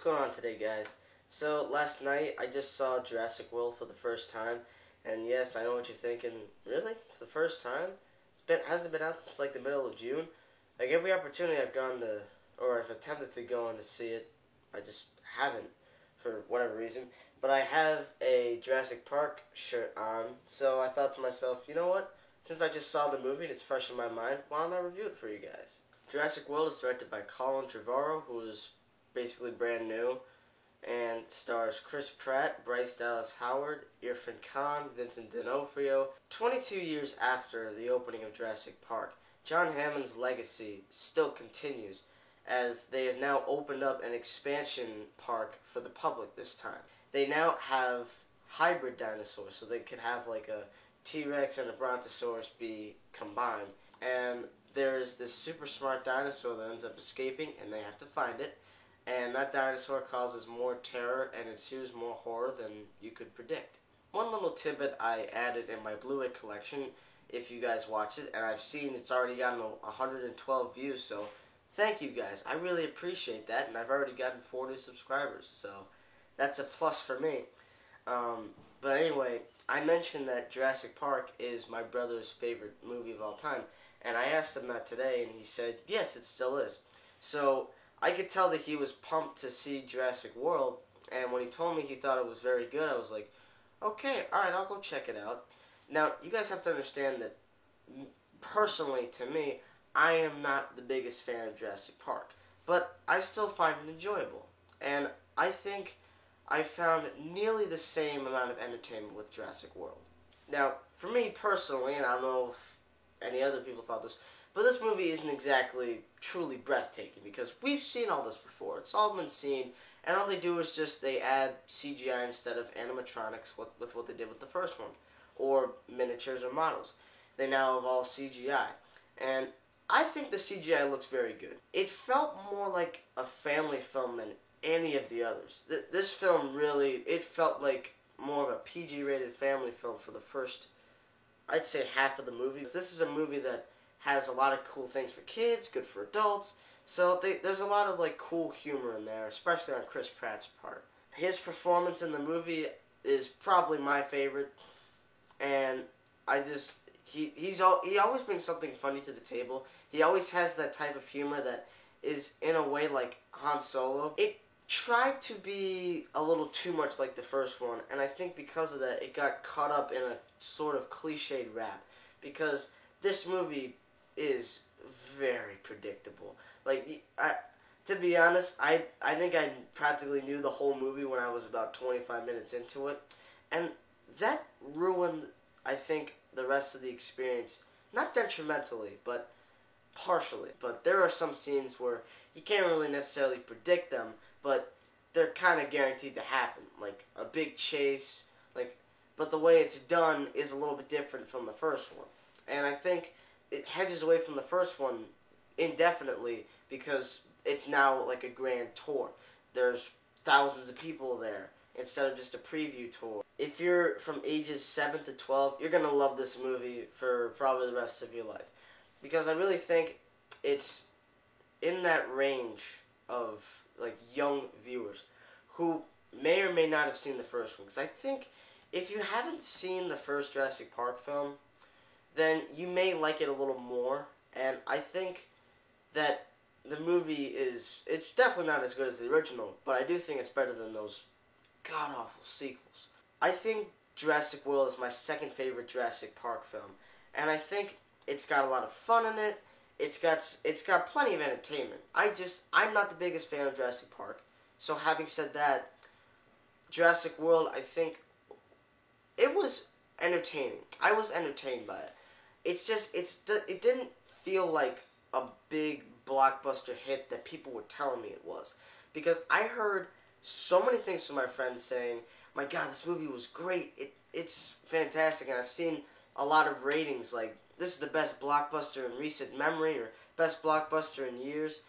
going on today, guys? So, last night I just saw Jurassic World for the first time, and yes, I know what you're thinking. Really? For the first time? Hasn't been out since like the middle of June? Like, every opportunity I've gone to, or I've attempted to go in to see it, I just haven't, for whatever reason. But I have a Jurassic Park shirt on, so I thought to myself, you know what? Since I just saw the movie and it's fresh in my mind, why don't I review it for you guys? Jurassic World is directed by Colin Trevorrow, who is basically brand new, and stars Chris Pratt, Bryce Dallas Howard, Irfan Khan, Vincent D'Onofrio. 22 years after the opening of Jurassic Park, John Hammond's legacy still continues, as they have now opened up an expansion park for the public this time. They now have hybrid dinosaurs, so they could have like a T-Rex and a Brontosaurus be combined. And there's this super smart dinosaur that ends up escaping, and they have to find it. And that dinosaur causes more terror and ensues more horror than you could predict. One little tidbit I added in my Blu-ray collection, if you guys watch it, and I've seen it's already gotten 112 views, so thank you guys. I really appreciate that, and I've already gotten 40 subscribers, so that's a plus for me. But anyway, I mentioned that Jurassic Park is my brother's favorite movie of all time, and I asked him that today, and he said, yes, it still is. So I could tell that he was pumped to see Jurassic World, and when he told me he thought it was very good, I was like, okay, alright, I'll go check it out. Now, you guys have to understand that, personally, to me, I am not the biggest fan of Jurassic Park, but I still find it enjoyable, and I think I found nearly the same amount of entertainment with Jurassic World. Now, for me personally, and I don't know if any other people thought this, but this movie isn't exactly truly breathtaking, because we've seen all this before. It's all been seen, and all they do is just they add CGI instead of animatronics with what they did with the first one, or miniatures or models. They now have all CGI, and I think the CGI looks very good. It felt more like a family film than any of the others. This film really, it felt like more of a PG-rated family film for the first, I'd say, half of the movie. This is a movie that has a lot of cool things for kids, good for adults. So there's a lot of like cool humor in there, especially on Chris Pratt's part. His performance in the movie is probably my favorite, and he always brings something funny to the table. He always has that type of humor that is in a way like Han Solo. It tried to be a little too much like the first one, and I think because of that it got caught up in a sort of cliched rap, because this movie is very predictable. Like, to be honest, I think I practically knew the whole movie when I was about 25 minutes into it, and that ruined, I think, the rest of the experience, not detrimentally, but partially. But there are some scenes where you can't really necessarily predict them, but they're kind of guaranteed to happen, like a big chase, but the way it's done is a little bit different from the first one, and I think it hedges away from the first one indefinitely because it's now like a grand tour. There's thousands of people there instead of just a preview tour. If you're from ages 7 to 12, you're going to love this movie for probably the rest of your life, because I really think it's in that range of like young viewers who may or may not have seen the first one. Because I think if you haven't seen the first Jurassic Park film, then you may like it a little more. And I think that the movie it's definitely not as good as the original, but I do think it's better than those god-awful sequels. I think Jurassic World is my second favorite Jurassic Park film, and I think it's got a lot of fun in it. It's got plenty of entertainment. I'm not the biggest fan of Jurassic Park, so having said that, Jurassic World, I think it was entertaining. I was entertained by it. It didn't feel like a big blockbuster hit that people were telling me it was, because I heard so many things from my friends saying, my God, this movie was great. It's fantastic, and I've seen a lot of ratings like, this is the best blockbuster in recent memory, or best blockbuster in years.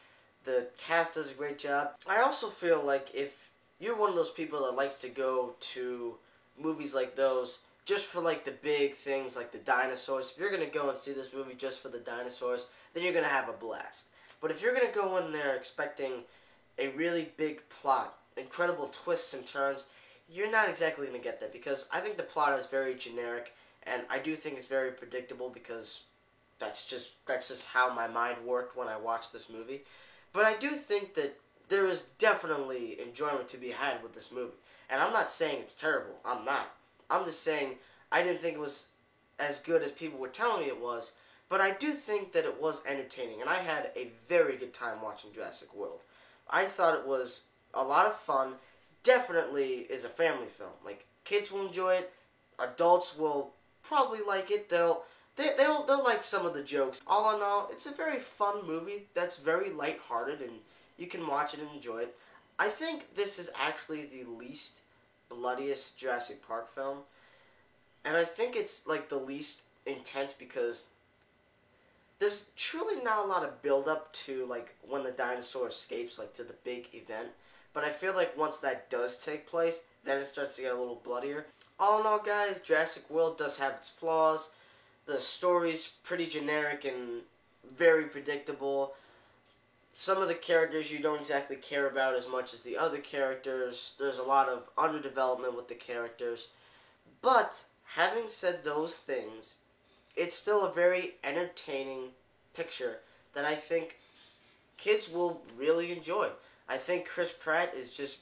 The cast does a great job. I also feel like if you're one of those people that likes to go to movies like those just for like the big things like the dinosaurs, if you're going to go and see this movie just for the dinosaurs, then you're going to have a blast. But if you're going to go in there expecting a really big plot incredible twists and turns, you're not exactly going to get that, because I think the plot is very generic, and I do think it's very predictable, because that's just how my mind worked when I watched this movie. But I do think that there is definitely enjoyment to be had with this movie. And I'm not saying it's terrible. I'm not. I'm just saying I didn't think it was as good as people were telling me it was. But I do think that it was entertaining. And I had a very good time watching Jurassic World. I thought it was a lot of fun. Definitely is a family film. Like, kids will enjoy it. Adults will probably like it. They'll like some of the jokes. All in all, it's a very fun movie that's very lighthearted, and you can watch it and enjoy it. I think this is actually the least bloodiest Jurassic Park film, and I think it's like the least intense, because there's truly not a lot of build up to like when the dinosaur escapes, like to the big event. But I feel like once that does take place, then it starts to get a little bloodier. All in all, guys, Jurassic World does have its flaws. The story's pretty generic and very predictable. Some of the characters you don't exactly care about as much as the other characters. There's a lot of underdevelopment with the characters. But, having said those things, it's still a very entertaining picture that I think kids will really enjoy. I think Chris Pratt is just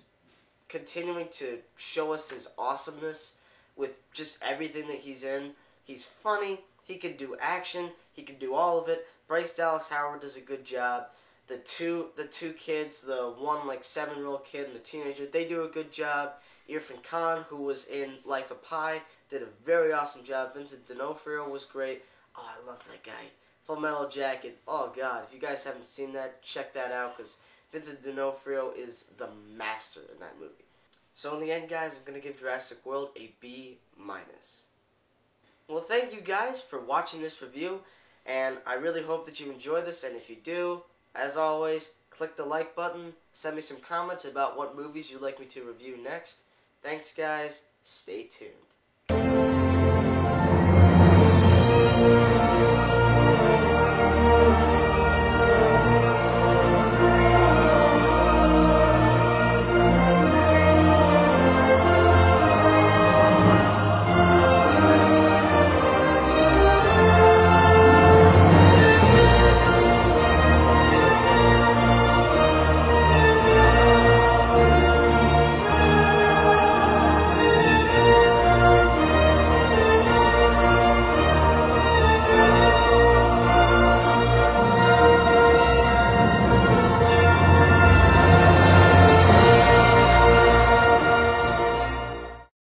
continuing to show us his awesomeness with just everything that he's in. He's funny. He can do action. He can do all of it. Bryce Dallas Howard does a good job. The two kids, the one like 7-year-old kid and the teenager, they do a good job. Irfan Khan, who was in Life of Pi, did a very awesome job. Vincent D'Onofrio was great. Oh, I love that guy. Full Metal Jacket. Oh god, if you guys haven't seen that, check that out, because Vincent D'Onofrio is the master in that movie. So in the end, guys, I'm going to give Jurassic World a B-. Well, thank you guys for watching this review, and I really hope that you enjoy this, and if you do, as always, click the like button, send me some comments about what movies you'd like me to review next. Thanks, guys. Stay tuned.